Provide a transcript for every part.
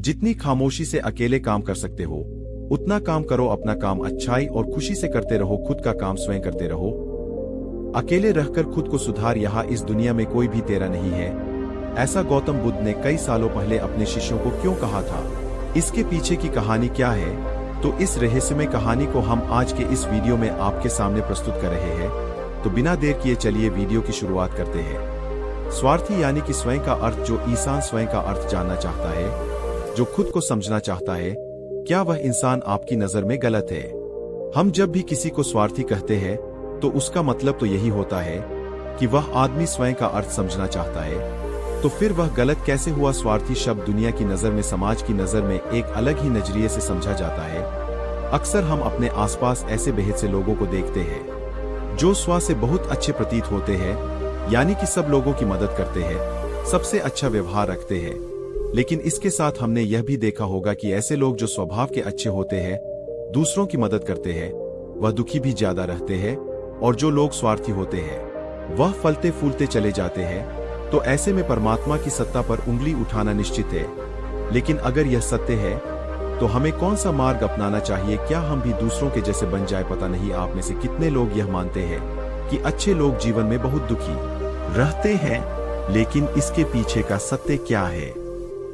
जितनी खामोशी से अकेले काम कर सकते हो उतना काम करो। अपना काम अच्छाई और खुशी से करते रहो। खुद का काम स्वयं करते रहो। अकेले रहकर खुद को सुधार। यहाँ इस दुनिया में कोई भी तेरा नहीं है। ऐसा गौतम बुद्ध ने कई सालों पहले अपने शिष्यों को क्यों कहा था? इसके पीछे की कहानी क्या है? तो इस रहस्यमय कहानी को हम आज के इस वीडियो में आपके सामने प्रस्तुत कर रहे हैं। तो बिना देर किए चलिए वीडियो की शुरुआत करते हैं। स्वार्थी यानी कि स्वयं का अर्थ। जो इंसान स्वयं का अर्थ जानना चाहता है, जो खुद को समझना चाहता है, क्या वह इंसान आपकी नजर में गलत है? हम जब भी किसी को स्वार्थी कहते हैं तो उसका मतलब तो यही होता है कि वह आदमी स्वयं का अर्थ समझना चाहता है। तो फिर वह गलत कैसे हुआ? स्वार्थी शब्द दुनिया की नजर में, समाज की नजर में एक अलग ही नजरिए से समझा जाता है। अक्सर हम अपने आसपास ऐसे बेहद से लोगों को देखते हैं जो स्व से बहुत अच्छे प्रतीत होते हैं, यानी कि सब लोगों की मदद करते हैं, सबसे अच्छा व्यवहार रखते हैं। लेकिन इसके साथ हमने यह भी देखा होगा कि ऐसे लोग जो स्वभाव के अच्छे होते हैं, दूसरों की मदद करते हैं, वह दुखी भी ज्यादा रहते हैं। और जो लोग स्वार्थी होते हैं वह फलते फूलते चले जाते हैं। तो ऐसे में परमात्मा की सत्ता पर उंगली उठाना निश्चित है। लेकिन अगर यह सत्य है तो हमें कौन सा मार्ग अपनाना चाहिए? क्या हम भी दूसरों के जैसे बन जाए? पता नहीं आप में से कितने लोग यह मानते हैं कि अच्छे लोग जीवन में बहुत दुखी रहते हैं, लेकिन इसके पीछे का सत्य क्या है?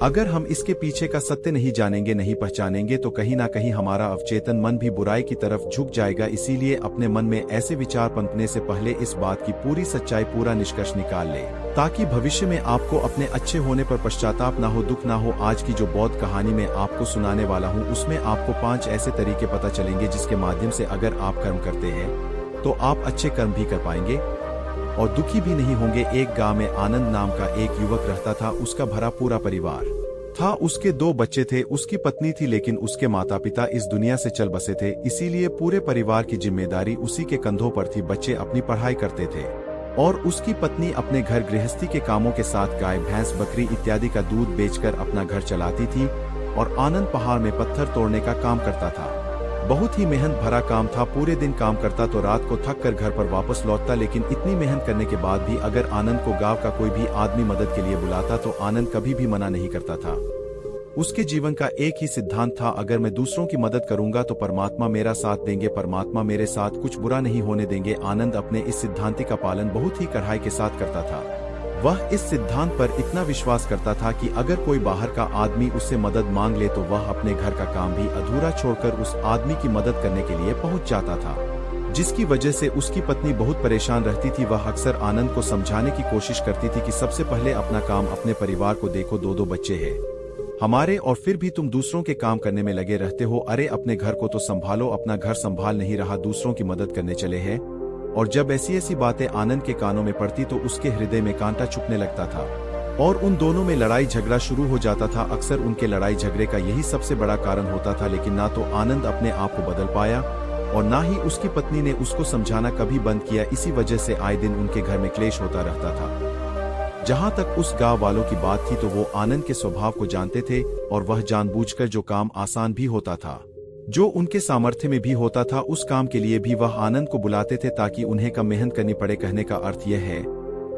अगर हम इसके पीछे का सत्य नहीं जानेंगे, नहीं पहचानेंगे, तो कहीं ना कहीं हमारा अवचेतन मन भी बुराई की तरफ झुक जाएगा। इसीलिए अपने मन में ऐसे विचार पनपने से पहले इस बात की पूरी सच्चाई, पूरा निष्कर्ष निकाल ले, ताकि भविष्य में आपको अपने अच्छे होने पर पश्चाताप ना हो, दुख ना हो। आज की जो बौद्ध कहानी में आपको सुनाने वाला हूँ उसमें आपको 5 ऐसे तरीके पता चलेंगे जिसके माध्यम से अगर आप कर्म करते हैं तो आप अच्छे कर्म भी कर पाएंगे और दुखी भी नहीं होंगे। एक गांव में आनंद नाम का एक युवक रहता था। उसका भरा पूरा परिवार था। उसके 2 बच्चे थे, उसकी पत्नी थी, लेकिन उसके माता पिता इस दुनिया से चल बसे थे। इसीलिए पूरे परिवार की जिम्मेदारी उसी के कंधों पर थी। बच्चे अपनी पढ़ाई करते थे और उसकी पत्नी अपने घर गृहस्थी के कामों के साथ गाय, भैंस, बकरी इत्यादि का दूध बेचकर अपना घर चलाती थी। और आनंद पहाड़ में पत्थर तोड़ने का काम करता था। बहुत ही मेहनत भरा काम था। पूरे दिन काम करता तो रात को थक कर घर पर वापस लौटता। लेकिन इतनी मेहनत करने के बाद भी अगर आनंद को गांव का कोई भी आदमी मदद के लिए बुलाता तो आनंद कभी भी मना नहीं करता था। उसके जीवन का एक ही सिद्धांत था, अगर मैं दूसरों की मदद करूंगा तो परमात्मा मेरा साथ देंगे, परमात्मा मेरे साथ कुछ बुरा नहीं होने देंगे। आनंद अपने इस सिद्धांत का पालन बहुत ही कड़ाई के साथ करता था। वह इस सिद्धांत पर इतना विश्वास करता था कि अगर कोई बाहर का आदमी उससे मदद मांग ले तो वह अपने घर का काम भी अधूरा छोड़कर उस आदमी की मदद करने के लिए पहुंच जाता था, जिसकी वजह से उसकी पत्नी बहुत परेशान रहती थी। वह अक्सर आनंद को समझाने की कोशिश करती थी कि सबसे पहले अपना काम, अपने परिवार को देखो। 2 बच्चे हैं हमारे और फिर भी तुम दूसरों के काम करने में लगे रहते हो। अरे अपने घर को तो संभालो, अपना घर संभाल नहीं रहा, दूसरों की मदद करने चले हैं। और जब ऐसी बातें आनंद के कानों में पड़ती तो उसके हृदय में कांटा चुभने लगता था और उन दोनों में लड़ाई झगड़ा शुरू हो जाता था। अक्सर उनके लड़ाई झगड़े का यही सबसे बड़ा कारण होता था। लेकिन ना तो आनंद अपने आप को बदल पाया और ना ही उसकी पत्नी ने उसको समझाना कभी बंद किया। इसी वजह से आए दिन उनके घर में क्लेश होता रहता था। जहां तक उस गांव वालों की बात थी तो वो आनंद के स्वभाव को जानते थे और वह जानबूझकर जो काम आसान भी होता था, जो उनके सामर्थ्य में भी होता था, उस काम के लिए भी वह आनंद को बुलाते थे ताकि उन्हें कम मेहनत करनी पड़े। कहने का अर्थ यह है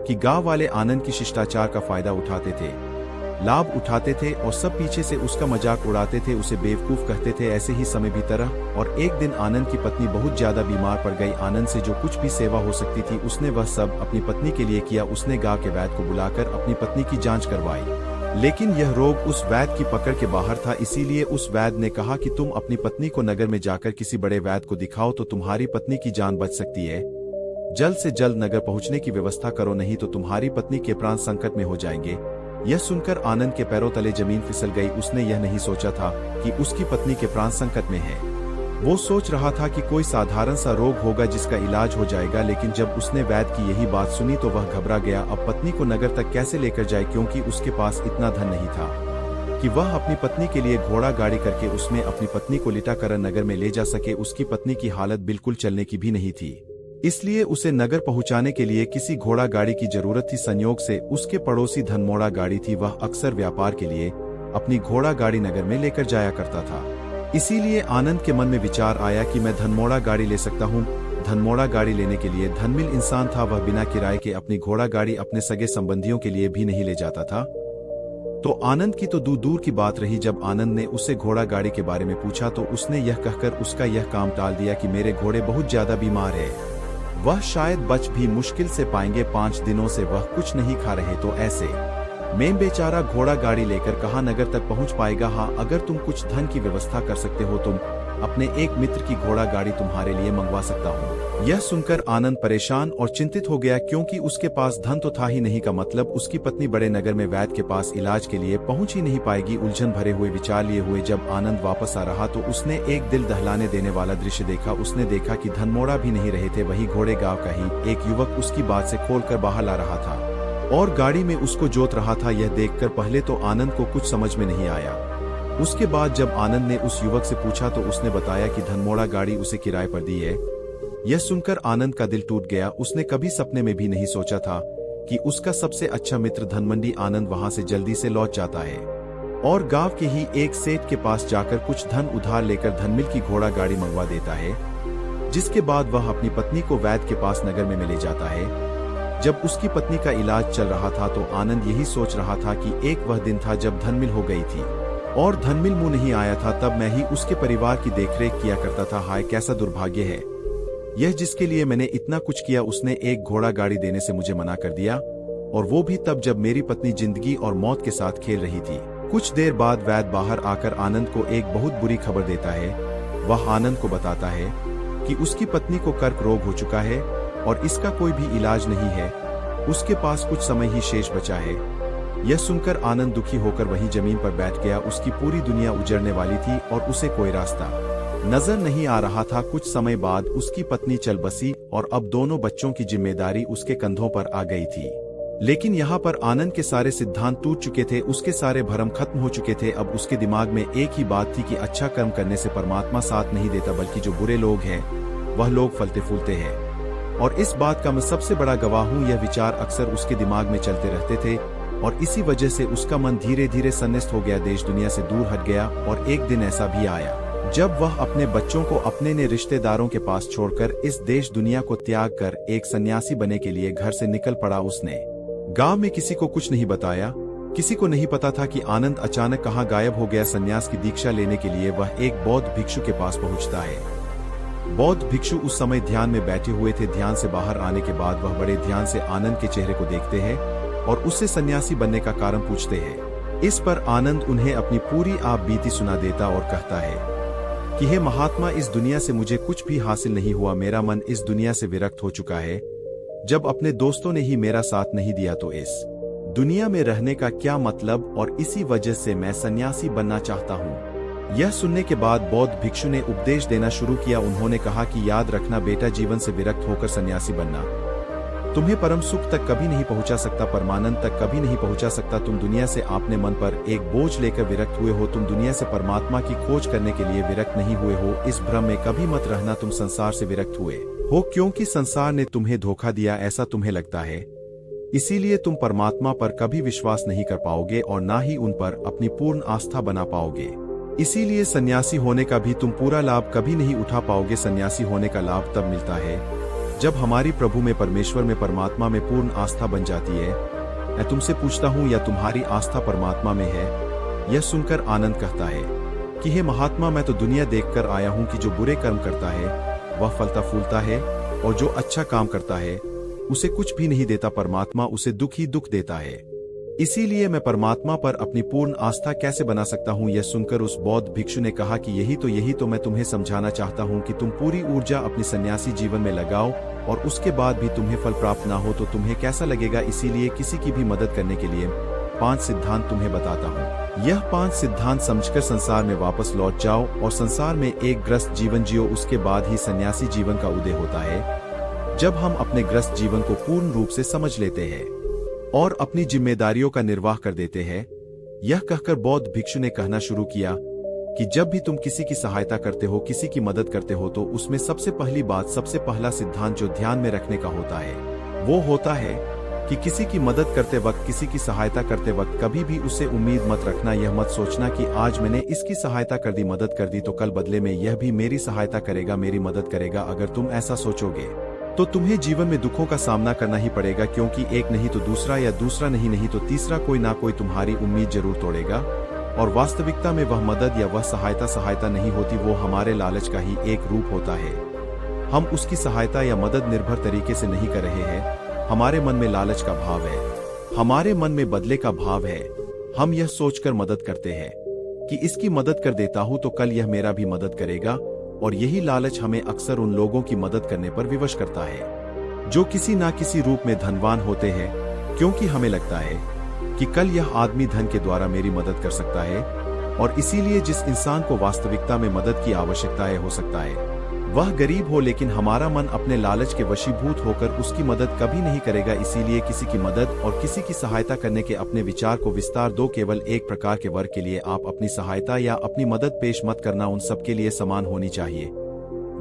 कि गांव वाले आनंद की शिष्टाचार का फायदा उठाते थे, लाभ उठाते थे और सब पीछे से उसका मजाक उड़ाते थे, उसे बेवकूफ कहते थे। ऐसे ही समय बीता रहा और एक दिन आनंद की पत्नी बहुत ज्यादा बीमार पड़ गई। आनंद से जो कुछ भी सेवा हो सकती थी उसने वह सब अपनी पत्नी के लिए किया। उसने गांव के वैद्य को बुलाकर अपनी पत्नी की जांच करवाई, लेकिन यह रोग उस वैद्य की पकड़ के बाहर था। इसीलिए उस वैद्य ने कहा कि तुम अपनी पत्नी को नगर में जाकर किसी बड़े वैद्य को दिखाओ तो तुम्हारी पत्नी की जान बच सकती है। जल्द से जल्द नगर पहुंचने की व्यवस्था करो, नहीं तो तुम्हारी पत्नी के प्राण संकट में हो जाएंगे। यह सुनकर आनंद के पैरों तले जमीन फिसल गई। उसने यह नहीं सोचा था कि उसकी पत्नी के प्राण संकट में है। वो सोच रहा था कि कोई साधारण सा रोग होगा जिसका इलाज हो जाएगा। लेकिन जब उसने वैद्य की यही बात सुनी तो वह घबरा गया। अब पत्नी को नगर तक कैसे लेकर जाए, क्योंकि उसके पास इतना धन नहीं था कि वह अपनी पत्नी के लिए घोड़ा गाड़ी करके उसमें अपनी पत्नी को लिटा कर नगर में ले जा सके। उसकी पत्नी की हालत बिल्कुल चलने की भी नहीं थी, इसलिए उसे नगर पहुंचाने के लिए किसी घोड़ा गाड़ी की जरूरत थी। संयोग से उसके पड़ोसी धनमोड़ा गाड़ी थी। वह अक्सर व्यापार के लिए अपनी घोड़ा गाड़ी नगर में लेकर जाया करता था। इसीलिए आनंद के मन में विचार आया कि मैं धनमोड़ा गाड़ी ले सकता हूँ। धनमोड़ा गाड़ी लेने के लिए धनमिल इंसान था। वह बिना किराए के अपनी घोड़ा गाड़ी अपने सगे संबंधियों के लिए भी नहीं ले जाता था। तो आनंद की तो दूर दूर की बात रही। जब आनंद ने उससे घोड़ा गाड़ी के बारे में पूछा तो उसने यह कहकर उसका यह काम टाल दिया कि मेरे घोड़े बहुत ज्यादा बीमार है, वह शायद बच भी मुश्किल से पाएंगे, 5 दिनों से वह कुछ नहीं खा रहे। तो ऐसे में बेचारा घोड़ा गाड़ी लेकर कहाँ नगर तक पहुंच पाएगा। हाँ, अगर तुम कुछ धन की व्यवस्था कर सकते हो, तुम अपने एक मित्र की घोड़ा गाड़ी तुम्हारे लिए मंगवा सकता हूँ। यह सुनकर आनंद परेशान और चिंतित हो गया, क्योंकि उसके पास धन तो था ही नहीं, का मतलब उसकी पत्नी बड़े नगर में वैद्य के पास इलाज के लिए पहुंच ही नहीं पाएगी। उलझन भरे हुए विचार लिए हुए जब आनंद वापस आ रहा तो उसने एक दिल दहलाने देने वाला दृश्य देखा। उसने देखा कि धनमोड़ा भी नहीं रहे थे, वही घोड़े गांव का ही एक युवक उसकी बात से खोलकर बाहर ला रहा था और गाड़ी में उसको जोत रहा था। यह देखकर पहले तो आनंद को कुछ समझ में नहीं आया। उसके बाद जब आनंद ने उस युवक से पूछा तो उसने बताया कि धनमोड़ा गाड़ी उसे किराए पर दी है। यह सुनकर आनंद का दिल टूट गया। उसने कभी सपने में भी नहीं सोचा था कि उसका सबसे अच्छा मित्र धनमंडी आनंद वहां से जल्दी से लौट जाता है और गांव के ही एक सेठ के पास जाकर कुछ धन उधार लेकर धनमिल की घोड़ा गाड़ी मंगवा देता है, जिसके बाद वह अपनी पत्नी को वैद्य के पास नगर में ले जाता है। जब उसकी पत्नी का इलाज चल रहा था तो आनंद यही सोच रहा था कि एक वह दिन था जब धनमिल हो गई थी और धनमिल मुंह नहीं आया था, तब मैं ही उसके परिवार की देखरेख किया करता था। हाय, कैसा दुर्भाग्य है यह, जिसके लिए मैंने इतना कुछ किया उसने एक घोड़ा गाड़ी देने से मुझे मना कर दिया, और वो भी तब जब मेरी पत्नी जिंदगी और मौत के साथ खेल रही थी। कुछ देर बाद वैद्य बाहर आकर आनंद को एक बहुत बुरी खबर देता है। वह आनंद को बताता है कि उसकी पत्नी को कर्क रोग हो चुका है और इसका कोई भी इलाज नहीं है, उसके पास कुछ समय ही शेष बचा है। यह सुनकर आनंद दुखी होकर वहीं जमीन पर बैठ गया। उसकी पूरी दुनिया उजड़ने वाली थी और उसे कोई रास्ता नजर नहीं आ रहा था। कुछ समय बाद उसकी पत्नी चल बसी और अब दोनों बच्चों की जिम्मेदारी उसके कंधों पर आ गई थी। लेकिन यहाँ पर आनंद के सारे सिद्धांत टूट चुके थे, उसके सारे भरम खत्म हो चुके थे। अब उसके दिमाग में एक ही बात थी कि अच्छा कर्म करने से परमात्मा साथ नहीं देता, बल्कि जो बुरे लोग हैं वह लोग फलते फूलते हैं, और इस बात का मैं सबसे बड़ा गवाह हूँ। यह विचार अक्सर उसके दिमाग में चलते रहते थे और इसी वजह से उसका मन धीरे धीरे सन्निष्ठ हो गया, देश दुनिया से दूर हट गया। और एक दिन ऐसा भी आया जब वह अपने बच्चों को अपने ने रिश्तेदारों के पास छोड़कर इस देश दुनिया को त्याग कर एक सन्यासी बनने के लिए घर से निकल पड़ा। उसने गांव में किसी को कुछ नहीं बताया, किसी को नहीं पता था कि आनंद अचानक कहाँ गायब हो गया। सन्यास की दीक्षा लेने के लिए वह एक बौद्ध भिक्षु के पास पहुंचता है। बौद्ध भिक्षु उस समय ध्यान में बैठे हुए थे। ध्यान से बाहर आने के बाद वह बड़े ध्यान से आनंद के चेहरे को देखते हैं और उससे सन्यासी बनने का कारण पूछते हैं। इस पर आनंद उन्हें अपनी पूरी आप बीती सुना देता और कहता है कि हे महात्मा, इस दुनिया से मुझे कुछ भी हासिल नहीं हुआ, मेरा मन इस दुनिया से विरक्त हो चुका है। जब अपने दोस्तों ने ही मेरा साथ नहीं दिया तो इस दुनिया में रहने का क्या मतलब, और इसी वजह से मैं सन्यासी बनना चाहता हूँ। यह सुनने के बाद बौद्ध भिक्षु ने उपदेश देना शुरू किया। उन्होंने कहा कि याद रखना बेटा, जीवन से विरक्त होकर सन्यासी बनना तुम्हें परम सुख तक कभी नहीं पहुंचा सकता, परमानंद तक कभी नहीं पहुंचा सकता। तुम दुनिया से अपने मन पर एक बोझ लेकर विरक्त हुए हो, तुम दुनिया से परमात्मा की खोज करने के लिए विरक्त नहीं हुए हो। इस भ्रम में कभी मत रहना तुम संसार से विरक्त हुए हो, क्योंकि संसार ने तुम्हें धोखा दिया ऐसा तुम्हें लगता है। इसीलिए तुम परमात्मा पर कभी विश्वास नहीं कर पाओगे और ना ही उन पर अपनी पूर्ण आस्था बना पाओगे। इसीलिए सन्यासी होने का भी तुम पूरा लाभ कभी नहीं उठा पाओगे। सन्यासी होने का लाभ तब मिलता है जब हमारी प्रभु में, परमेश्वर में, परमात्मा में पूर्ण आस्था बन जाती है। मैं तुमसे पूछता हूँ, या तुम्हारी आस्था परमात्मा में है? यह सुनकर आनंद कहता है कि हे महात्मा, मैं तो दुनिया देखकर आया हूँ कि जो बुरे कर्म करता है वह फलता फूलता है, और जो अच्छा काम करता है उसे कुछ भी नहीं देता, परमात्मा उसे दुख ही दुख देता है। इसीलिए मैं परमात्मा पर अपनी पूर्ण आस्था कैसे बना सकता हूँ? यह सुनकर उस बौद्ध भिक्षु ने कहा कि यही तो मैं तुम्हें समझाना चाहता हूँ कि तुम पूरी ऊर्जा अपनी सन्यासी जीवन में लगाओ और उसके बाद भी तुम्हें फल प्राप्त ना हो तो तुम्हें कैसा लगेगा। इसीलिए किसी की भी मदद करने के लिए 5 सिद्धांत तुम्हें बताता हूँ। यह 5 सिद्धांत समझकर संसार में वापस लौट जाओ और संसार में एक ग्रस्त जीवन जियो। उसके बाद ही सन्यासी जीवन का उदय होता है, जब हम अपने ग्रस्त जीवन को पूर्ण रूप से समझ लेते हैं और अपनी जिम्मेदारियों का निर्वाह कर देते हैं। यह कहकर बौद्ध भिक्षु ने कहना शुरू किया कि जब भी तुम किसी की सहायता करते हो, किसी की मदद करते हो, तो उसमें सबसे पहली बात, सबसे पहला सिद्धांत जो ध्यान में रखने का होता है वो होता है कि किसी की मदद करते वक्त, किसी की सहायता करते वक्त कभी भी उससे उम्मीद मत रखना। यह मत सोचना कि आज मैंने इसकी सहायता कर दी, मदद कर दी, तो कल बदले में यह भी मेरी सहायता करेगा, मेरी मदद करेगा। अगर तुम ऐसा सोचोगे तो तुम्हें जीवन में दुखों का सामना करना ही पड़ेगा, क्योंकि एक नहीं तो दूसरा, या दूसरा नहीं तो तीसरा, कोई ना कोई तुम्हारी उम्मीद जरूर तोड़ेगा। और वास्तविकता में वह मदद या वह सहायता नहीं होती, वो हमारे लालच का ही एक रूप होता है। हम उसकी सहायता या मदद निर्भर तरीके से नहीं कर रहे हैं। हमारे मन में लालच का भाव है, हमारे मन में बदले का भाव है। हम यह सोचकर मदद करते हैं कि इसकी मदद कर देता हूं तो कल यह मेरा भी मदद करेगा, और यही लालच हमें अक्सर उन लोगों की मदद करने पर विवश करता है जो किसी ना किसी रूप में धनवान होते हैं, क्योंकि हमें लगता है कि कल यह आदमी धन के द्वारा मेरी मदद कर सकता है, और इसीलिए जिस इंसान को वास्तविकता में मदद की आवश्यकता है, हो सकता है वह गरीब हो, लेकिन हमारा मन अपने लालच के वशीभूत होकर उसकी मदद कभी नहीं करेगा। इसीलिए किसी की मदद और किसी की सहायता करने के अपने विचार को विस्तार दो। केवल एक प्रकार के वर्ग के लिए आप अपनी सहायता या अपनी मदद पेश मत करना, उन सबके लिए समान होनी चाहिए।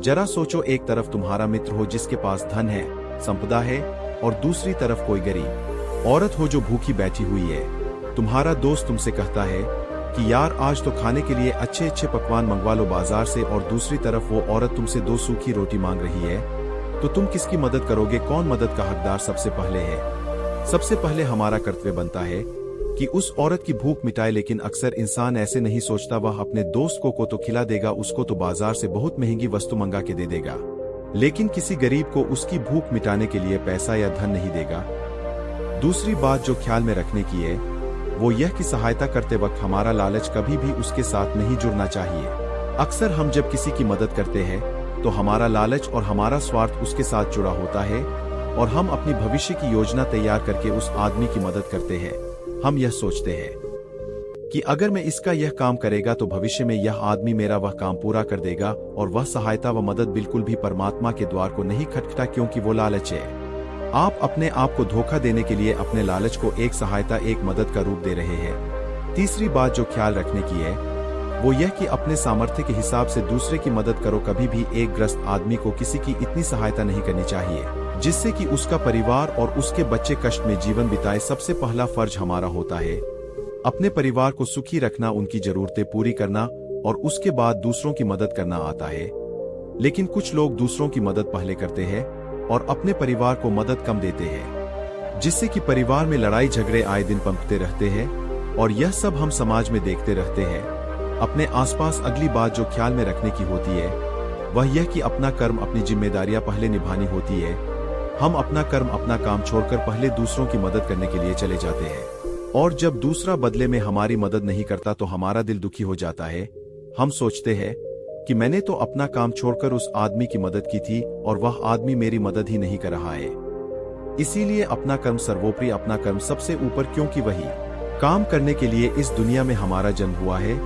जरा सोचो, एक तरफ तुम्हारा मित्र हो जिसके पास धन है, संपदा है, और दूसरी तरफ कोई गरीब औरत हो जो भूखी बैठी हुई है। तुम्हारा दोस्त तुमसे कहता है कि यार आज तो खाने के लिए अच्छे अच्छे पकवान मंगवा लो बाजार से, और दूसरी तरफ वो औरत तुमसे 2 सूखी रोटी मांग रही है। तो तुम किसकी मदद करोगे? कौन मदद का हकदार सबसे पहले है? सबसे पहले हमारा कर्तव्य बनता है कि उस औरत की भूख मिटाए, लेकिन अक्सर इंसान ऐसे नहीं सोचता। वह अपने दोस्त को तो खिला देगा, उसको तो बाजार से बहुत महंगी वस्तु मंगा के दे देगा, लेकिन किसी गरीब को उसकी भूख मिटाने के लिए पैसा या धन नहीं देगा। दूसरी बात जो ख्याल में रखने की है वो यह कि सहायता करते वक्त हमारा लालच कभी भी उसके साथ नहीं जुड़ना चाहिए। अक्सर हम जब किसी की मदद करते हैं तो हमारा लालच और हमारा स्वार्थ उसके साथ जुड़ा होता है, और हम अपनी भविष्य की योजना तैयार करके उस आदमी की मदद करते हैं। हम यह सोचते हैं कि अगर मैं इसका यह काम करेगा तो भविष्य में यह आदमी मेरा वह काम पूरा कर देगा, और वह सहायता व मदद बिल्कुल भी परमात्मा के द्वार को नहीं खटखटा, क्योंकि वो लालच है। आप अपने आप को धोखा देने के लिए अपने लालच को एक सहायता, एक मदद का रूप दे रहे हैं। तीसरी बात जो ख्याल रखने की है वो यह कि अपने सामर्थ्य के हिसाब से दूसरे की मदद करो। कभी भी एक ग्रस्त आदमी को किसी की इतनी सहायता नहीं करनी चाहिए जिससे कि उसका परिवार और उसके बच्चे कष्ट में जीवन बिताए। सबसे पहला फर्ज हमारा होता है अपने परिवार को सुखी रखना, उनकी जरूरतें पूरी करना, और उसके बाद दूसरों की मदद करना आता है। लेकिन कुछ लोग दूसरों की मदद पहले करते हैं और अपने परिवार को मदद कम देते हैं, जिससे कि परिवार में लड़ाई झगड़े आए दिन पनपते रहते हैं, और यह सब हम समाज में देखते रहते हैं अपने आसपास। अगली बात जो ख्याल में रखने की होती है वह यह कि अपना कर्म, अपनी जिम्मेदारियां पहले निभानी होती है। हम अपना कर्म, अपना काम छोड़कर पहले दूसरों की मदद करने के लिए चले जाते हैं, और जब दूसरा बदले में हमारी मदद नहीं करता तो हमारा दिल दुखी हो जाता है। हम सोचते हैं कि मैंने तो अपना काम छोड़कर उस आदमी की मदद की थी और वह आदमी मेरी मदद ही नहीं कर रहा है। इसीलिए अपना कर्म सर्वोपरि, अपना कर्म सबसे ऊपर, क्योंकि वही काम करने के लिए इस दुनिया में हमारा जन्म हुआ है।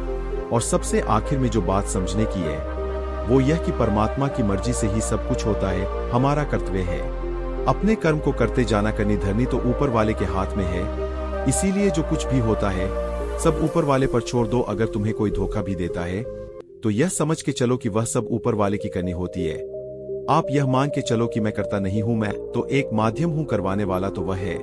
और सबसे आखिर में जो बात समझने की है वो यह कि परमात्मा की मर्जी से ही सब कुछ होता है। हमारा कर्तव्य है अपने कर्म को करते जाना। करनी धरनी तो ऊपर वाले के हाथ में है, इसीलिए जो कुछ भी होता है सब ऊपर वाले पर छोड़ दो। अगर तुम्हें कोई धोखा भी देता है तो यह समझ के चलो कि वह सब ऊपर वाले की करनी होती है। आप यह मान के चलो कि मैं करता नहीं हूं, मैं तो एक माध्यम हूं, करवाने वाला तो वह है।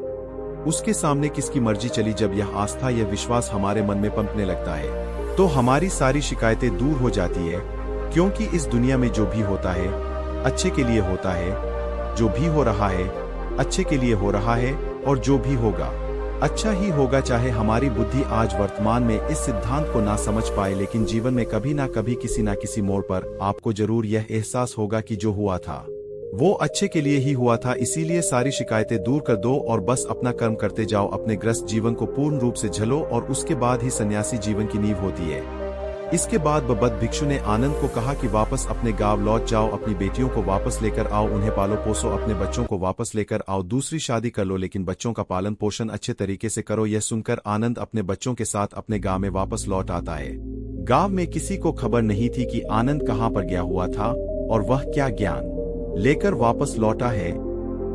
उसके सामने किसकी मर्जी चली। जब यह आस्था, यह विश्वास हमारे मन में पनपने लगता है तो हमारी सारी शिकायतें दूर हो जाती है, क्योंकि इस दुनिया में जो भी होता है अच्छे के लिए होता है। जो भी हो रहा है अच्छे के लिए हो रहा है, और जो भी होगा अच्छा ही होगा। चाहे हमारी बुद्धि आज वर्तमान में इस सिद्धांत को ना समझ पाए, लेकिन जीवन में कभी ना कभी किसी ना किसी मोड़ पर आपको जरूर यह एहसास होगा कि जो हुआ था वो अच्छे के लिए ही हुआ था। इसीलिए सारी शिकायतें दूर कर दो और बस अपना कर्म करते जाओ। अपने ग्रस्त जीवन को पूर्ण रूप से झलो, और उसके बाद ही सन्यासी जीवन की नींव होती है। इसके बाद बद्ध भिक्षु ने आनंद को कहा कि वापस अपने गांव लौट जाओ, अपनी बेटियों को वापस लेकर आओ, उन्हें पालो पोसो, अपने बच्चों को वापस लेकर आओ, दूसरी शादी कर लो, लेकिन बच्चों का पालन पोषण अच्छे तरीके से करो। यह सुनकर आनंद अपने बच्चों के साथ अपने गांव में वापस लौट आता है। गांव में किसी को खबर नहीं थी कि आनंद कहां पर गया हुआ था और वह क्या ज्ञान लेकर वापस लौटा है।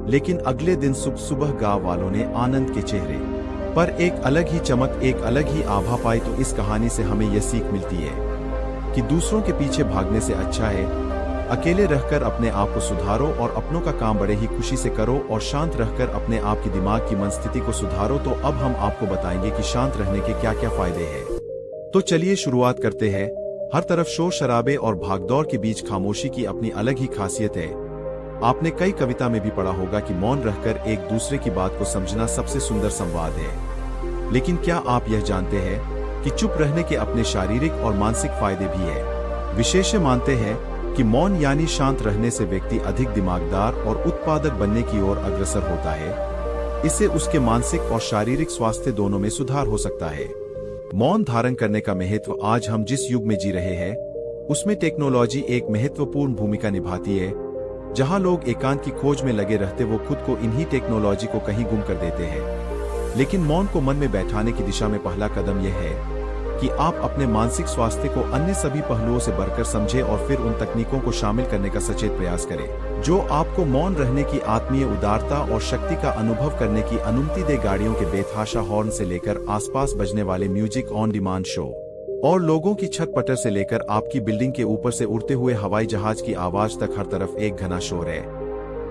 लेकिन अगले दिन सुबह गांव वालों ने आनंद के चेहरे पर एक अलग ही चमक, एक अलग ही आभा पाई। तो इस कहानी से हमें यह सीख मिलती है कि दूसरों के पीछे भागने से अच्छा है अकेले रहकर अपने आप को सुधारो, और अपनों का काम बड़े ही खुशी से करो, और शांत रहकर अपने आप की दिमाग की मन स्थिति को सुधारो। तो अब हम आपको बताएंगे कि शांत रहने के क्या क्या फायदे हैं। तो चलिए शुरुआत करते हैं। हर तरफ शोर शराबे और भागदौड़ के बीच खामोशी की अपनी अलग ही खासियत है। आपने कई कविता में भी पढ़ा होगा कि मौन रहकर एक दूसरे की बात को समझना सबसे सुंदर संवाद है। लेकिन क्या आप यह जानते हैं कि चुप रहने के अपने शारीरिक और मानसिक फायदे भी हैं? विशेषज्ञ मानते हैं कि मौन यानी शांत रहने से व्यक्ति अधिक दिमागदार और उत्पादक बनने की ओर अग्रसर होता है। इससे उसके मानसिक और शारीरिक स्वास्थ्य दोनों में सुधार हो सकता है। मौन धारण करने का महत्व आज हम जिस युग में जी रहे हैं उसमें टेक्नोलॉजी एक महत्वपूर्ण भूमिका निभाती है। जहां लोग एकांत की खोज में लगे रहते वो खुद को इन्हीं टेक्नोलॉजी को कहीं गुम कर देते हैं। लेकिन मौन को मन में बैठाने की दिशा में पहला कदम यह है कि आप अपने मानसिक स्वास्थ्य को अन्य सभी पहलुओं से बढ़कर समझें और फिर उन तकनीकों को शामिल करने का सचेत प्रयास करें जो आपको मौन रहने की आत्मीय उदारता और शक्ति का अनुभव करने की अनुमति दे। गाड़ियों के बेतहाशा हॉर्न से लेकर आसपास बजने वाले म्यूजिक ऑन डिमांड शो और लोगों की छत पटर से लेकर आपकी बिल्डिंग के ऊपर से उड़ते हुए हवाई जहाज की आवाज तक हर तरफ एक घना शोर है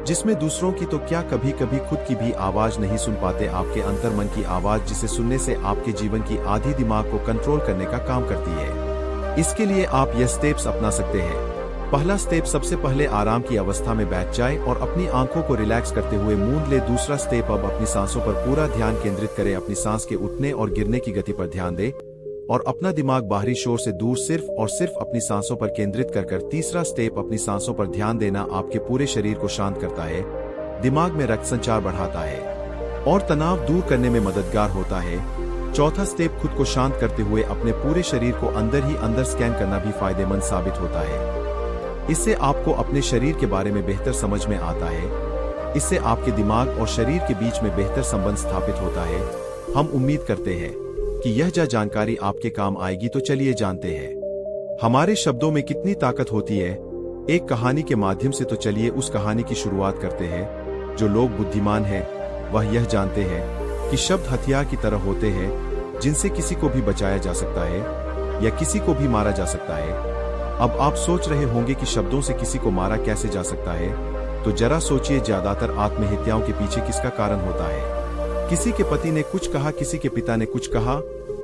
जिसमें दूसरों की तो क्या कभी कभी खुद की भी आवाज नहीं सुन पाते। आपके अंतर्मन की आवाज जिसे सुनने से आपके जीवन की आधी दिमाग को कंट्रोल करने का काम करती है। इसके लिए आप यह स्टेप्स अपना सकते हैं। पहला स्टेप, सबसे पहले आराम की अवस्था में बैठ जाए और अपनी आंखों को रिलैक्स करते हुए मूंद ले। दूसरा स्टेप, अब अपनी सांसों पर पूरा ध्यान केंद्रित करें। अपनी सांस के उठने और गिरने की गति पर ध्यान दें और अपना दिमाग बाहरी शोर से दूर सिर्फ और सिर्फ अपनी सांसों पर केंद्रित कर। तीसरा स्टेप, अपनी सांसों पर ध्यान देना आपके पूरे शरीर को शांत करता है, दिमाग में रक्त संचार बढ़ाता है और तनाव दूर करने में मददगार होता है। चौथा स्टेप, खुद को शांत करते हुए अपने पूरे शरीर को अंदर ही अंदर स्कैन करना भी फायदेमंद साबित होता है। इससे आपको अपने शरीर के बारे में बेहतर समझ में आता है। इससे आपके दिमाग और शरीर के बीच में बेहतर संबंध स्थापित होता है। हम उम्मीद करते हैं कि यह जानकारी आपके काम आएगी। तो चलिए जानते हैं हमारे शब्दों में कितनी ताकत होती है, एक कहानी के माध्यम से। तो चलिए उस कहानी की शुरुआत करते हैं। जो लोग बुद्धिमान हैं वह यह जानते हैं कि शब्द हथियार की तरह होते हैं जिनसे किसी को भी बचाया जा सकता है या किसी को भी मारा जा सकता है। अब आप सोच रहे होंगे कि शब्दों से किसी को मारा कैसे जा सकता है, तो जरा सोचिए, ज्यादातर आत्महत्याओं के पीछे किसका कारण होता है? किसी के पति ने कुछ कहा, किसी के पिता ने कुछ कहा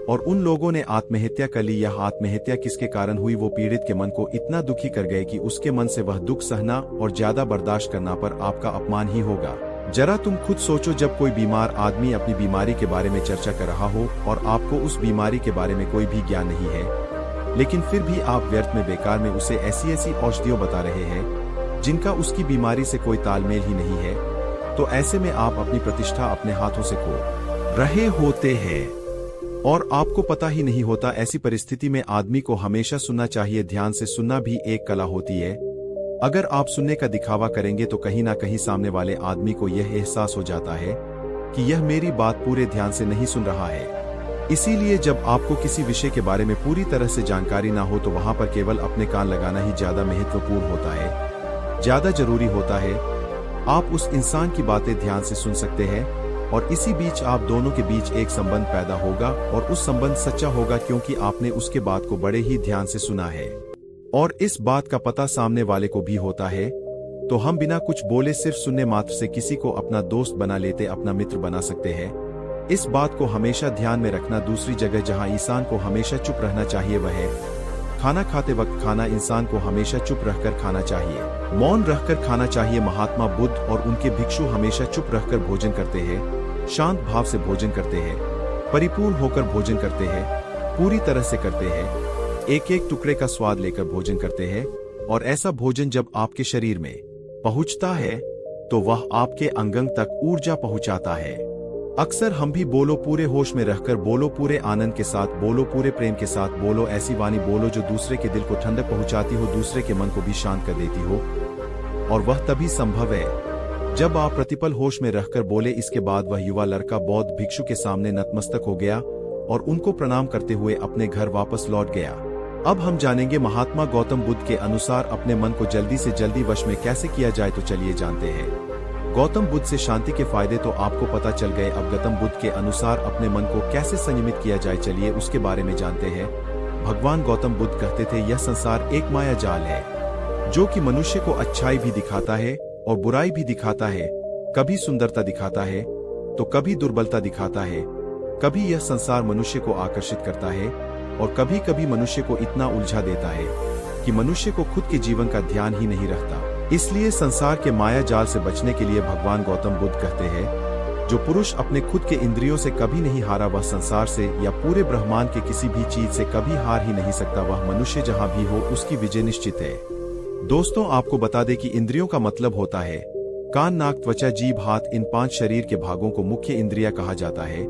और उन लोगों ने आत्महत्या कर ली। यह आत्महत्या किसके कारण हुई? वो पीड़ित के मन को इतना दुखी कर गए कि उसके मन से वह दुख सहना और ज्यादा बर्दाश्त करना पर आपका अपमान ही होगा। जरा तुम खुद सोचो, जब कोई बीमार आदमी अपनी बीमारी के बारे में चर्चा कर रहा हो और आपको उस बीमारी के बारे में कोई भी ज्ञान नहीं है, लेकिन फिर भी आप व्यर्थ में बेकार में उसे ऐसी ऐसी औषधियों बता रहे हैं जिनका उसकी बीमारी से कोई तालमेल ही नहीं है, तो ऐसे में आप अपनी प्रतिष्ठा अपने हाथों से खो रहे होते हैं और आपको पता ही नहीं होता। ऐसी परिस्थिति में आदमी को हमेशा सुनना चाहिए। ध्यान से सुनना भी एक कला होती है। अगर आप सुनने का दिखावा करेंगे तो कहीं ना कहीं सामने वाले आदमी को यह एहसास हो जाता है कि यह मेरी बात पूरे ध्यान से नहीं सुन रहा है। इसीलिए जब आपको किसी विषय के बारे में पूरी तरह से जानकारी ना हो तो वहां पर केवल अपने कान लगाना ही ज्यादा महत्वपूर्ण होता है, ज्यादा जरूरी होता है। आप उस इंसान की बातें ध्यान से सुन सकते हैं और इसी बीच आप दोनों के बीच एक संबंध पैदा होगा और उस संबंध सच्चा होगा क्योंकि आपने उसके बात को बड़े ही ध्यान से सुना है और इस बात का पता सामने वाले को भी होता है। तो हम बिना कुछ बोले सिर्फ सुनने मात्र से किसी को अपना दोस्त बना लेते, अपना मित्र बना सकते हैं। इस बात को हमेशा ध्यान में रखना। दूसरी जगह जहां इंसान को हमेशा चुप रहना चाहिए वह है खाना खाते वक्त। खाना इंसान को हमेशा चुप रहकर खाना चाहिए, मौन रहकर खाना चाहिए। महात्मा बुद्ध और उनके भिक्षु हमेशा चुप रहकर भोजन करते हैं, शांत भाव से भोजन करते हैं, परिपूर्ण होकर भोजन करते हैं, पूरी तरह से करते हैं, एक एक टुकड़े का स्वाद लेकर भोजन करते हैं। और ऐसा भोजन जब आपके शरीर में पहुंचता है तो वह आपके अंग तक ऊर्जा पहुंचाता है। अक्सर हम भी बोलो पूरे होश में रहकर, बोलो पूरे आनंद के साथ, बोलो पूरे प्रेम के साथ, बोलो ऐसी वाणी बोलो जो दूसरे के दिल को ठंडक पहुंचाती हो, दूसरे के मन को भी शांत कर देती हो। और वह तभी संभव है जब आप प्रतिपल होश में रहकर बोले। इसके बाद वह युवा लड़का बौद्ध भिक्षु के सामने नतमस्तक हो गया और उनको प्रणाम करते हुए अपने घर वापस लौट गया। अब हम जानेंगे महात्मा गौतम बुद्ध के अनुसार अपने मन को जल्दी से जल्दी वश में कैसे किया जाए। तो चलिए जानते हैं गौतम बुद्ध से शांति के फायदे तो आपको पता चल गए। अब गौतम बुद्ध के अनुसार अपने मन को कैसे संयमित किया जाए, चलिए उसके बारे में जानते हैं। भगवान गौतम बुद्ध कहते थे, यह संसार एक माया जाल है जो कि मनुष्य को अच्छाई भी दिखाता है और बुराई भी दिखाता है, कभी सुंदरता दिखाता है तो कभी दुर्बलता दिखाता है। कभी यह संसार मनुष्य को आकर्षित करता है और कभी कभी मनुष्य को इतना उलझा देता है कि मनुष्य को खुद के जीवन का ध्यान ही नहीं रहता। इसलिए संसार के माया जाल से बचने के लिए भगवान गौतम बुद्ध कहते हैं, जो पुरुष अपने खुद के इंद्रियों से कभी नहीं हारा वह संसार से या पूरे ब्रह्मांड के किसी भी चीज से कभी हार ही नहीं सकता। वह मनुष्य जहां भी हो उसकी विजय निश्चित है। दोस्तों, आपको बता दें कि इंद्रियों का मतलब होता है कान, नाक, त्वचा, जीभ, हाथ। इन 5 शरीर के भागों को मुख्य इंद्रियां कहा जाता है।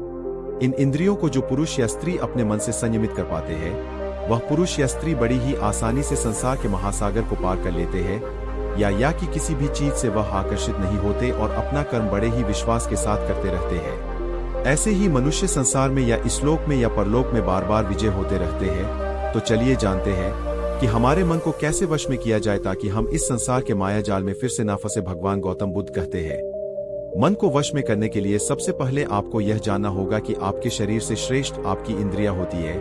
इन इंद्रियों को जो पुरुष या स्त्री अपने मन से संयमित कर पाते हैं, वह पुरुष या स्त्री बड़ी ही आसानी से संसार के महासागर को पार कर लेते हैं या कि किसी भी चीज से वह आकर्षित नहीं होते और अपना कर्म बड़े ही विश्वास के साथ करते रहते हैं। ऐसे ही मनुष्य संसार में या इस लोक में या परलोक में बार बार विजय होते रहते हैं। तो चलिए जानते हैं कि हमारे मन को कैसे वश में किया जाए ताकि हम इस संसार के माया जाल में फिर से ना फंसे। भगवान गौतम बुद्ध कहते हैं, मन को वश में करने के लिए सबसे पहले आपको यह जानना होगा कि आपके शरीर से श्रेष्ठ आपकी इंद्रियां होती है,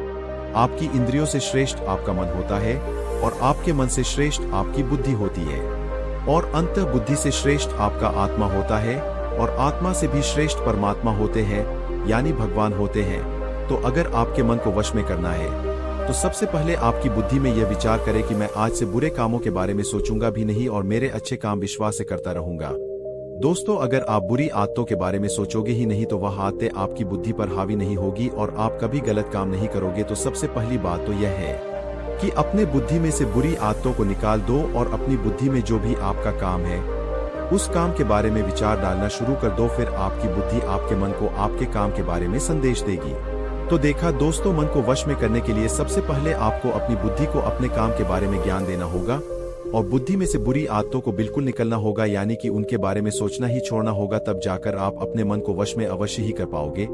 आपकी इंद्रियों से श्रेष्ठ आपका मन होता है और आपके मन से श्रेष्ठ आपकी बुद्धि होती है और अंतः बुद्धि से श्रेष्ठ आपका आत्मा होता है और आत्मा से भी श्रेष्ठ परमात्मा होते हैं, यानी भगवान होते हैं। तो अगर आपके मन को वश में करना है तो सबसे पहले आपकी बुद्धि में यह विचार करें कि मैं आज से बुरे कामों के बारे में सोचूंगा भी नहीं और मेरे अच्छे काम विश्वास से करता रहूंगा। दोस्तों, अगर आप बुरी आदतों के बारे में सोचोगे ही नहीं तो वह आदतें आपकी बुद्धि पर हावी नहीं होगी और आप कभी गलत काम नहीं करोगे। तो सबसे पहली बात तो यह है कि अपने बुद्धि में से बुरी आदतों को निकाल दो और अपनी बुद्धि में जो भी आपका काम है उस काम के बारे में विचार डालना शुरू कर दो। फिर आपकी बुद्धि आपके मन को आपके काम के बारे में संदेश देगी। तो देखा दोस्तों, मन को वश में करने के लिए सबसे पहले आपको अपनी बुद्धि को अपने काम के बारे में ज्ञान देना होगा और बुद्धि में से बुरी आदतों को बिल्कुल निकलना होगा, यानी कि उनके बारे में सोचना ही छोड़ना होगा। तब जाकर आप अपने मन को वश में अवश्य ही कर पाओगे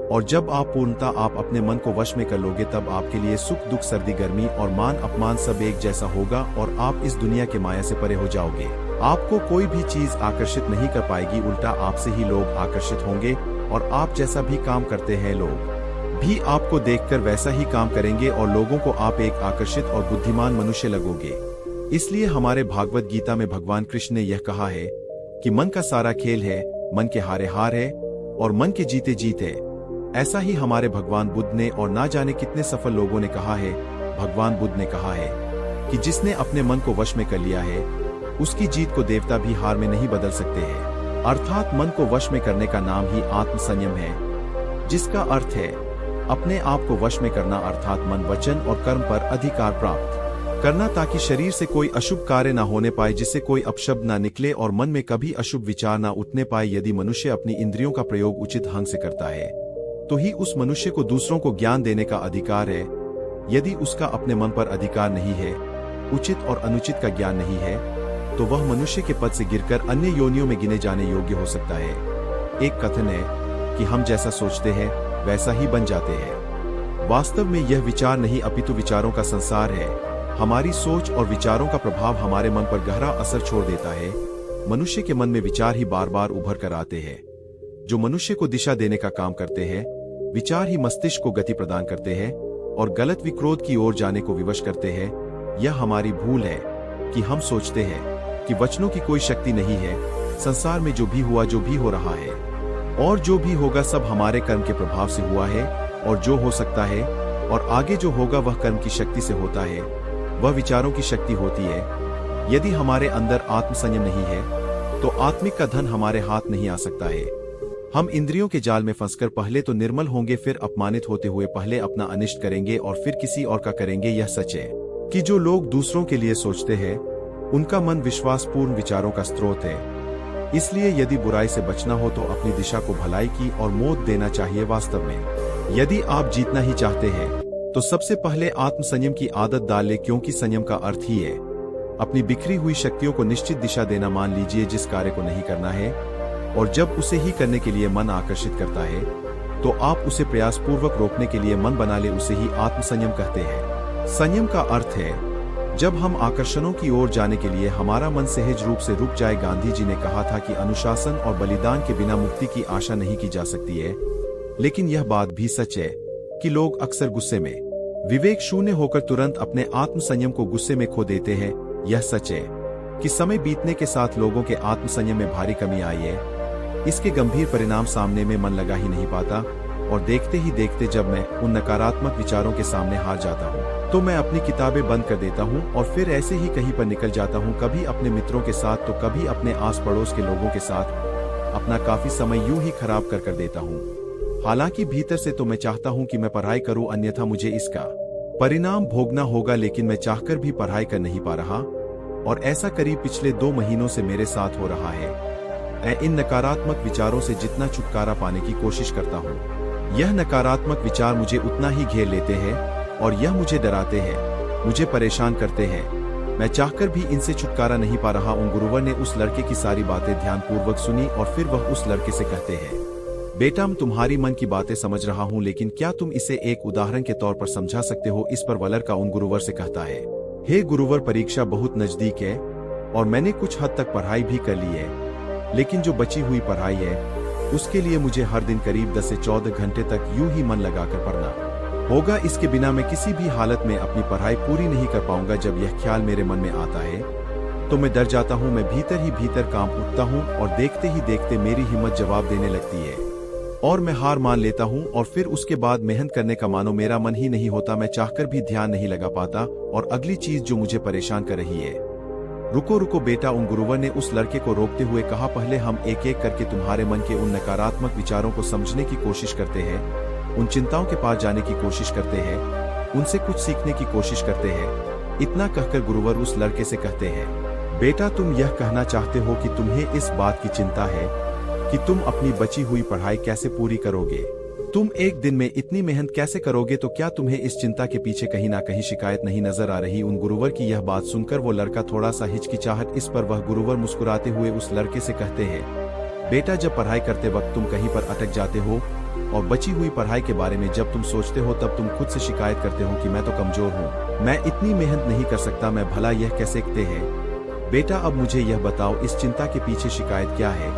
और जब आप पूर्णता आप अपने मन को वश में कर लोगे तब आपके लिए सुख दुख, सर्दी गर्मी और मान अपमान सब एक जैसा होगा और आप इस दुनिया के माया से परे हो जाओगे। आपको कोई भी चीज आकर्षित नहीं कर पाएगी, उल्टा आपसे ही लोग आकर्षित होंगे और आप जैसा भी काम करते हैं लोग भी आपको देखकर वैसा ही काम करेंगे और लोगों को आप एक आकर्षित और बुद्धिमान मनुष्य लगोगे। इसलिए हमारे भागवत गीता में भगवान कृष्ण ने यह कहा है कि मन का सारा खेल है, मन के हारे हार है और मन के जीते जीत है। ऐसा ही हमारे भगवान बुद्ध ने और ना जाने कितने सफल लोगों ने कहा है। भगवान बुद्ध ने कहा है कि जिसने अपने मन को वश में कर लिया है उसकी जीत को देवता भी हार में नहीं बदल सकते हैं। अर्थात मन को वश में करने का नाम ही आत्म संयम है, जिसका अर्थ है अपने आप को वश में करना, अर्थात मन, वचन और कर्म पर अधिकार प्राप्त करना ताकि शरीर से कोई अशुभ कार्य न होने पाए, जिससे कोई अपशब्द न निकले और मन में कभी अशुभ विचार न उठने पाए। यदि मनुष्य अपनी इंद्रियों का प्रयोग उचित ढंग से करता है तो ही उस मनुष्य को दूसरों को ज्ञान देने का अधिकार है। यदि उसका अपने मन पर अधिकार नहीं है, उचित और अनुचित का ज्ञान नहीं है, तो वह मनुष्य के पद से गिरकर अन्य योनियों में गिने जाने योग्य हो सकता है। एक कथन है कि हम जैसा सोचते हैं वैसा ही बन जाते हैं। वास्तव में यह विचार नहीं अपितु विचारों का संसार है। हमारी सोच और विचारों का प्रभाव हमारे मन पर गहरा असर छोड़ देता है। मनुष्य के मन में विचार ही बार बार उभर कर आते हैं जो मनुष्य को दिशा देने का काम करते हैं। विचार ही मस्तिष्क को गति प्रदान करते हैं और गलत विक्रोध की ओर जाने को विवश करते हैं। यह हमारी भूल है कि हम सोचते हैं कि वचनों की कोई शक्ति नहीं है। संसार में जो भी हुआ, जो भी हो रहा है और जो भी होगा सब हमारे कर्म के प्रभाव से हुआ है और जो हो सकता है और आगे जो होगा वह कर्म की शक्ति से होता है, वह विचारों की शक्ति होती है। यदि हमारे अंदर आत्म संयम नहीं है तो आत्मिक का धन हमारे हाथ नहीं आ सकता है। हम इंद्रियों के जाल में फंसकर पहले तो निर्मल होंगे, फिर अपमानित होते हुए पहले अपना अनिष्ट करेंगे और फिर किसी और का करेंगे। यह सच है कि जो लोग दूसरों के लिए सोचते हैं उनका मन विश्वासपूर्ण विचारों का स्रोत है। इसलिए यदि बुराई से बचना हो तो अपनी दिशा को भलाई की और मोड़ देना चाहिए। वास्तव में यदि आप जीतना ही चाहते हैं तो सबसे पहले आत्म संयम की आदत डाल ले, क्योंकि संयम का अर्थ ही है अपनी बिखरी हुई शक्तियों को निश्चित दिशा देना। मान लीजिए जिस कार्य को नहीं करना है और जब उसे ही करने के लिए मन आकर्षित करता है तो आप उसे प्रयास पूर्वक रोकने के लिए मन बना ले, उसे ही आत्म संयम कहते हैं। संयम का अर्थ है जब हम आकर्षणों की ओर जाने के लिए हमारा मन सहज रूप से रुक जाए। गांधी जी ने कहा था कि अनुशासन और बलिदान के बिना मुक्ति की आशा नहीं की जा सकती है। लेकिन यह बात भी सच है कि लोग अक्सर गुस्से में विवेक शून्य होकर तुरंत अपने आत्म संयम को गुस्से में खो देते हैं। यह सच है कि समय बीतने के साथ लोगों के आत्म संयम में भारी कमी आई है। इसके गंभीर परिणाम सामने में मन लगा ही नहीं पाता और देखते ही देखते जब मैं उन नकारात्मक विचारों के सामने हार जाता हूँ तो मैं अपनी किताबें बंद कर देता हूँ और फिर ऐसे ही कहीं पर निकल जाता हूँ, कभी अपने मित्रों के साथ तो कभी अपने आस पड़ोस के लोगों के साथ। अपना काफी समय यूं ही खराब कर देता हूँ। हालांकि भीतर से तो मैं चाहता हूँ कि मैं पढ़ाई करूँ, अन्यथा मुझे इसका परिणाम भोगना होगा, लेकिन मैं चाहकर भी पढ़ाई कर नहीं पा रहा, और ऐसा करीब पिछले 2 महीनों से मेरे साथ हो रहा है। मैं इन नकारात्मक विचारों से जितना छुटकारा पाने की कोशिश करता हूँ, यह नकारात्मक विचार मुझे उतना ही घेर लेते हैं और यह मुझे डराते हैं, मुझे परेशान करते हैं। मैं चाहकर भी इनसे छुटकारा नहीं पा रहा हूँ। गुरुवर ने उस लड़के की सारी बातें ध्यानपूर्वक सुनी और फिर वह उस लड़के से कहते हैं, बेटा, मैं तुम्हारी मन की बातें समझ रहा हूँ, लेकिन क्या तुम इसे एक उदाहरण के तौर पर समझा सकते हो? इस पर वह लड़का उन गुरुवर से कहता है, हे गुरुवर, परीक्षा बहुत नजदीक है और मैंने कुछ हद तक पढ़ाई भी कर ली है, लेकिन जो बची हुई पढ़ाई है उसके लिए मुझे हर दिन करीब 10 से 14 घंटे तक यूं ही मन लगाकर पढ़ना होगा। इसके बिना मैं किसी भी हालत में अपनी पढ़ाई पूरी नहीं कर पाऊंगा। जब यह ख्याल मेरे मन में आता है तो मैं डर जाता हूं। मैं भीतर ही भीतर कांप उठता हूं और देखते ही देखते मेरी हिम्मत जवाब देने लगती है और मैं हार मान लेता हूं। और फिर उसके बाद मेहनत करने का मानो मेरा मन ही नहीं होता। मैं चाहकर भी ध्यान नहीं लगा पाता। और अगली चीज जो मुझे परेशान कर रही है, रुको रुको बेटा, उन गुरुवर ने उस लड़के को रोकते हुए कहा, पहले हम एक एक करके तुम्हारे मन के उन नकारात्मक विचारों को समझने की कोशिश करते हैं, उन चिंताओं के पास जाने की कोशिश करते हैं, उनसे कुछ सीखने की कोशिश करते हैं। इतना कहकर गुरुवर उस लड़के से कहते हैं, बेटा, तुम यह कहना चाहते हो कि तुम्हें इस बात की चिंता है कि तुम अपनी बची हुई पढ़ाई कैसे पूरी करोगे? तुम एक दिन में इतनी मेहनत कैसे करोगे? तो क्या तुम्हें इस चिंता के पीछे कहीं ना कहीं शिकायत नहीं नजर आ रही? उन गुरुवर की यह बात सुनकर वो लड़का थोड़ा सा हिचकिचाहट, इस पर वह गुरुवर मुस्कुराते हुए उस लड़के से कहते हैं, बेटा, जब पढ़ाई करते वक्त तुम कहीं पर अटक जाते हो और बची हुई पढ़ाई के बारे में जब तुम सोचते हो तब तुम खुद से शिकायत करते हो कि मैं तो कमजोर हूँ, मैं इतनी मेहनत नहीं कर सकता, मैं भला यह कैसे सकते हैं? बेटा, अब मुझे यह बताओ, इस चिंता के पीछे शिकायत क्या है?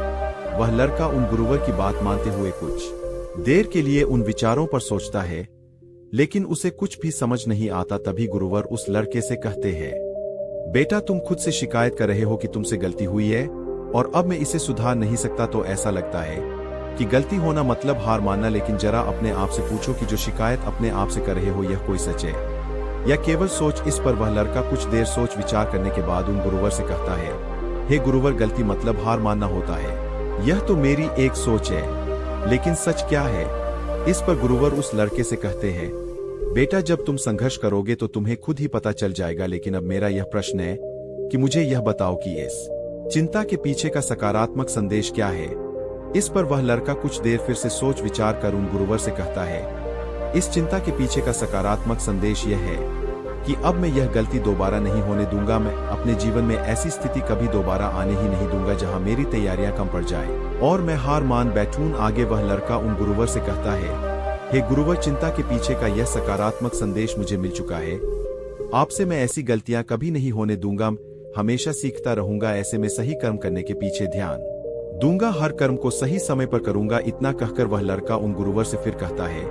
वह लड़का उन गुरुवर की बात मानते हुए कुछ देर के लिए उन विचारों पर सोचता है, लेकिन उसे कुछ भी समझ नहीं आता। तभी गुरुवर उस लड़के से कहते हैं, बेटा, तुम खुद से शिकायत कर रहे हो कि तुमसे गलती हुई है और अब मैं इसे सुधार नहीं सकता। तो ऐसा लगता है कि गलती होना मतलब हार मानना, लेकिन जरा अपने आप से पूछो कि जो शिकायत अपने आप से कर रहे हो यह कोई सच है या केवल सोच? इस पर वह लड़का कुछ देर सोच विचार करने के बाद उन गुरुवर से कहता है, हे गुरुवर, गलती मतलब हार मानना होता है। यह तो मेरी एक सोच है, लेकिन सच क्या है? इस पर गुरुवर उस लड़के से कहते हैं, बेटा, जब तुम संघर्ष करोगे तो तुम्हें खुद ही पता चल जाएगा। लेकिन अब मेरा यह प्रश्न है कि मुझे यह बताओ कि इस चिंता के पीछे का सकारात्मक संदेश क्या है? इस पर वह लड़का कुछ देर फिर से सोच विचार कर उन गुरुवर से कहता है, इस चिंता के पीछे का सकारात्मक संदेश यह है कि अब मैं यह गलती दोबारा नहीं होने दूंगा। मैं अपने जीवन में ऐसी स्थिति कभी दोबारा आने ही नहीं दूंगा जहां मेरी तैयारियां कम पड़ जाए और मैं हार मान बैठूं। आगे वह लड़का उन गुरुवर से कहता है, हे गुरुवर, चिंता के पीछे का यह सकारात्मक संदेश मुझे मिल चुका है। आपसे मैं ऐसी गलतियां कभी नहीं होने दूंगा, हमेशा सीखता रहूंगा। ऐसे में सही कर्म करने के पीछे ध्यान दूंगा, हर कर्म को सही समय पर करूंगा। इतना कहकर वह लड़का उन गुरुवर से फिर कहता है,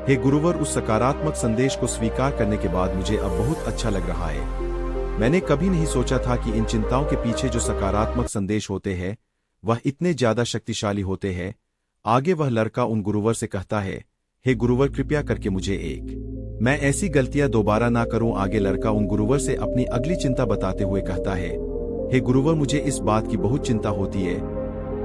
हे गुरुवर, उस सकारात्मक संदेश को स्वीकार करने के बाद मुझे अब बहुत अच्छा लग रहा है। मैंने कभी नहीं सोचा था कि इन चिंताओं के पीछे जो सकारात्मक संदेश होते हैं वह इतने ज्यादा शक्तिशाली होते हैं। आगे वह लड़का उन गुरुवर से कहता है, हे गुरुवर, कृपया करके मुझे मैं ऐसी गलतियां दोबारा ना करूं। आगे लड़का उन गुरुवर से अपनी अगली चिंता बताते हुए कहता है, हे गुरुवर, मुझे इस बात की बहुत चिंता होती है।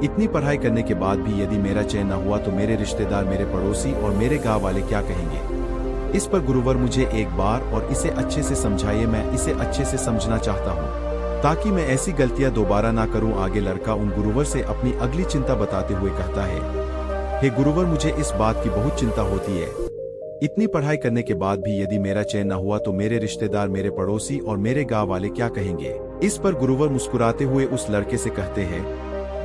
इतनी पढ़ाई करने के बाद भी यदि मेरा चयन न हुआ तो मेरे रिश्तेदार, मेरे पड़ोसी और मेरे गांव वाले क्या कहेंगे? इस पर गुरुवर मुझे एक बार और इसे अच्छे से समझाइए, मैं इसे अच्छे से समझना चाहता हूँ ताकि मैं ऐसी गलतियां दोबारा ना करूं। आगे लड़का उन गुरुवर से अपनी अगली चिंता बताते हुए कहता है, हे गुरुवर, मुझे इस बात की बहुत चिंता होती है। इतनी पढ़ाई करने के बाद भी यदि मेरा चयन न हुआ तो मेरे रिश्तेदार, मेरे पड़ोसी और मेरे गांव वाले क्या कहेंगे? इस पर गुरुवर मुस्कुराते हुए उस लड़के से कहते हैं,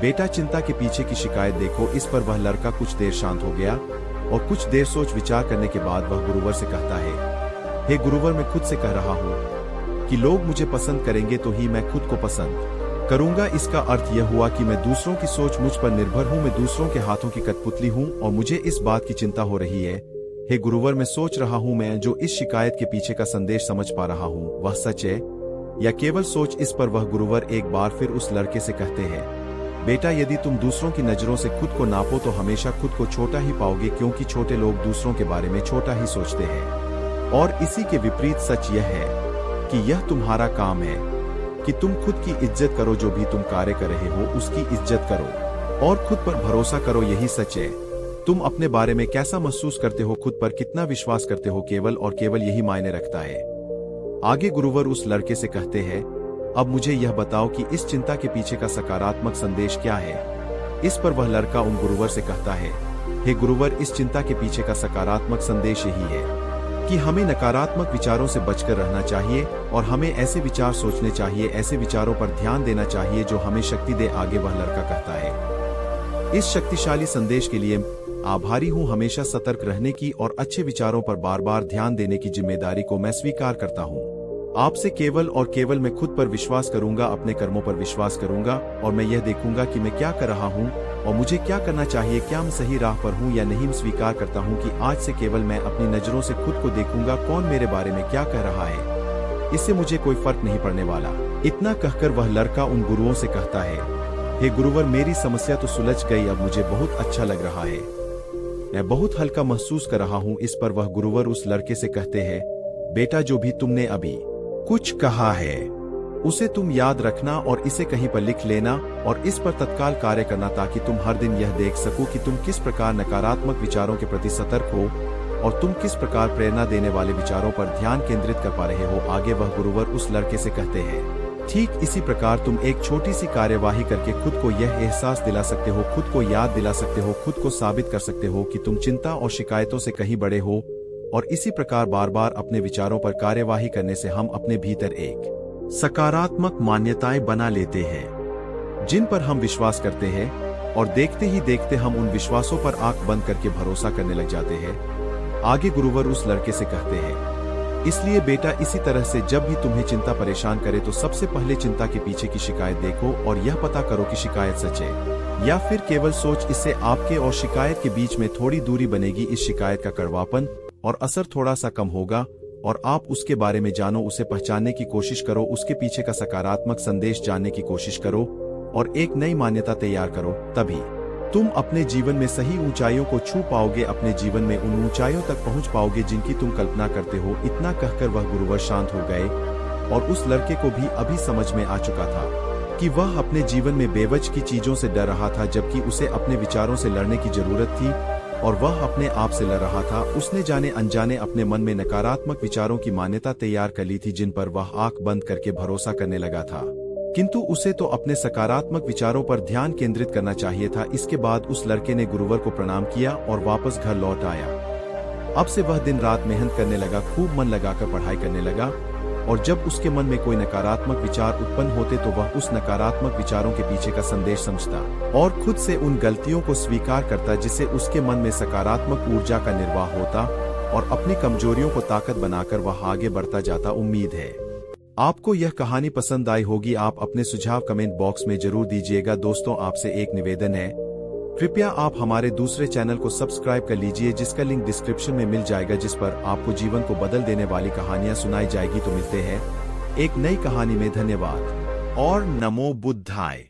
बेटा, चिंता के पीछे की शिकायत देखो। इस पर वह लड़का कुछ देर शांत हो गया और कुछ देर सोच विचार करने के बाद वह गुरुवर से कहता है, हे गुरुवर, मैं खुद से कह रहा हूँ कि लोग मुझे पसंद करेंगे तो ही मैं खुद को पसंद करूंगा। इसका अर्थ यह हुआ कि मैं दूसरों की सोच मुझ पर निर्भर हूँ, मैं दूसरों के हाथों की कठपुतली हूँ और मुझे इस बात की चिंता हो रही है। हे गुरुवर, मैं सोच रहा हूँ मैं जो इस शिकायत के पीछे का संदेश समझ पा रहा हूँ वह सच है या केवल सोच? इस पर वह गुरुवर एक बार फिर उस लड़के से कहते हैं, बेटा, यदि तुम दूसरों की नजरों से खुद को नापो तो हमेशा खुद को छोटा ही पाओगे, क्योंकि छोटे लोग दूसरों के बारे में छोटा ही सोचते हैं। और इसी के विपरीत सच यह है कि यह तुम्हारा काम है कि तुम खुद की इज्जत करो, जो भी तुम कार्य कर रहे हो उसकी इज्जत करो और खुद पर भरोसा करो, यही सच है। तुम अपने बारे में कैसा महसूस करते हो, खुद पर कितना विश्वास करते हो, केवल और केवल यही मायने रखता है। आगे गुरुवर उस लड़के से कहते हैं, अब मुझे यह बताओ कि इस चिंता के पीछे का सकारात्मक संदेश क्या है। इस पर वह लड़का उन गुरुवर से कहता है, हे गुरुवर, इस चिंता के पीछे का सकारात्मक संदेश यही है कि हमें नकारात्मक विचारों से बचकर रहना चाहिए और हमें ऐसे विचार सोचने चाहिए, ऐसे विचारों पर ध्यान देना चाहिए जो हमें शक्ति दे। आगे वह लड़का कहता है, इस शक्तिशाली संदेश के लिए आभारी हूं। हमेशा सतर्क रहने की और अच्छे विचारों पर बार बार ध्यान देने की जिम्मेदारी को मैं स्वीकार करता हूं। आपसे केवल और केवल मैं खुद पर विश्वास करूंगा, अपने कर्मों पर विश्वास करूंगा और मैं यह देखूंगा कि मैं क्या कर रहा हूं और मुझे क्या करना चाहिए, क्या मैं सही राह पर हूं या नहीं। स्वीकार करता हूं कि आज से केवल मैं अपनी नजरों से खुद को देखूंगा, कौन मेरे बारे में क्या कह रहा है, इससे मुझे कोई फर्क नहीं पड़ने वाला। इतना कहकर वह लड़का उन गुरुओं से कहता है, हे गुरुवर, मेरी समस्या तो सुलझ गई, अब मुझे बहुत अच्छा लग रहा है, मैं बहुत हल्का महसूस कर रहा हूं। इस पर वह गुरुवर उस लड़के से कहते हैं, बेटा, जो भी तुमने अभी कुछ कहा है उसे तुम याद रखना और इसे कहीं पर लिख लेना और इस पर तत्काल कार्य करना, ताकि तुम हर दिन यह देख सको कि तुम किस प्रकार नकारात्मक विचारों के प्रति सतर्क हो और तुम किस प्रकार प्रेरणा देने वाले विचारों पर ध्यान केंद्रित कर पा रहे हो। आगे वह गुरुवर उस लड़के से कहते हैं, ठीक इसी प्रकार तुम एक छोटी सी कार्यवाही करके खुद को यह एहसास दिला सकते हो, खुद को याद दिला सकते हो, खुद को साबित कर सकते हो कि तुम चिंता और शिकायतों से कहीं बड़े हो। और इसी प्रकार बार बार अपने विचारों पर कार्यवाही करने से हम अपने भीतर एक सकारात्मक मान्यताएं बना लेते हैं जिन पर हम विश्वास करते हैं और देखते ही देखते हम उन विश्वासों पर आंख बंद करके भरोसा करने लग जाते हैं। आगे गुरुवर उस लड़के से कहते हैं, इसलिए बेटा, इसी तरह से जब भी तुम्हें चिंता परेशान करे तो सबसे पहले चिंता के पीछे की शिकायत देखो और यह पता करो कि शिकायत सच है या फिर केवल सोच। इससे आपके और शिकायत के बीच में थोड़ी दूरी बनेगी, इस शिकायत का कड़वापन और असर थोड़ा सा कम होगा और आप उसके बारे में जानो, उसे पहचानने की कोशिश करो, उसके पीछे का सकारात्मक संदेश जानने की कोशिश करो और एक नई मान्यता तैयार करो। तभी तुम अपने जीवन में सही ऊंचाइयों को छू पाओगे, अपने जीवन में उन ऊंचाइयों तक पहुंच पाओगे जिनकी तुम कल्पना करते हो। इतना कहकर वह गुरुवर शांत हो गए और उस लड़के को भी अभी समझ में आ चुका था कि वह अपने जीवन में बेवजह की चीजों से डर रहा था, जबकि उसे अपने विचारों से लड़ने की जरूरत थी और वह अपने आप से लड़ रहा था। उसने जाने अनजाने अपने मन में नकारात्मक विचारों की मान्यता तैयार कर ली थी जिन पर वह आंख बंद करके भरोसा करने लगा था, किंतु उसे तो अपने सकारात्मक विचारों पर ध्यान केंद्रित करना चाहिए था। इसके बाद उस लड़के ने गुरुवर को प्रणाम किया और वापस घर लौट आया। अब से वह दिन रात मेहनत करने लगा, खूब मन लगाकर पढ़ाई करने लगा और जब उसके मन में कोई नकारात्मक विचार उत्पन्न होते तो वह उस नकारात्मक विचारों के पीछे का संदेश समझता और खुद से उन गलतियों को स्वीकार करता जिससे उसके मन में सकारात्मक ऊर्जा का निर्वाह होता और अपनी कमजोरियों को ताकत बनाकर वह आगे बढ़ता जाता। उम्मीद है आपको यह कहानी पसंद आई होगी। आप अपने सुझाव कमेंट बॉक्स में जरूर दीजिएगा। दोस्तों, आपसे एक निवेदन है, कृपया आप हमारे दूसरे चैनल को सब्सक्राइब कर लीजिए जिसका लिंक डिस्क्रिप्शन में मिल जाएगा, जिस पर आपको जीवन को बदल देने वाली कहानियां सुनाई जाएगी। तो मिलते हैं एक नई कहानी में। धन्यवाद और नमो बुद्धाय।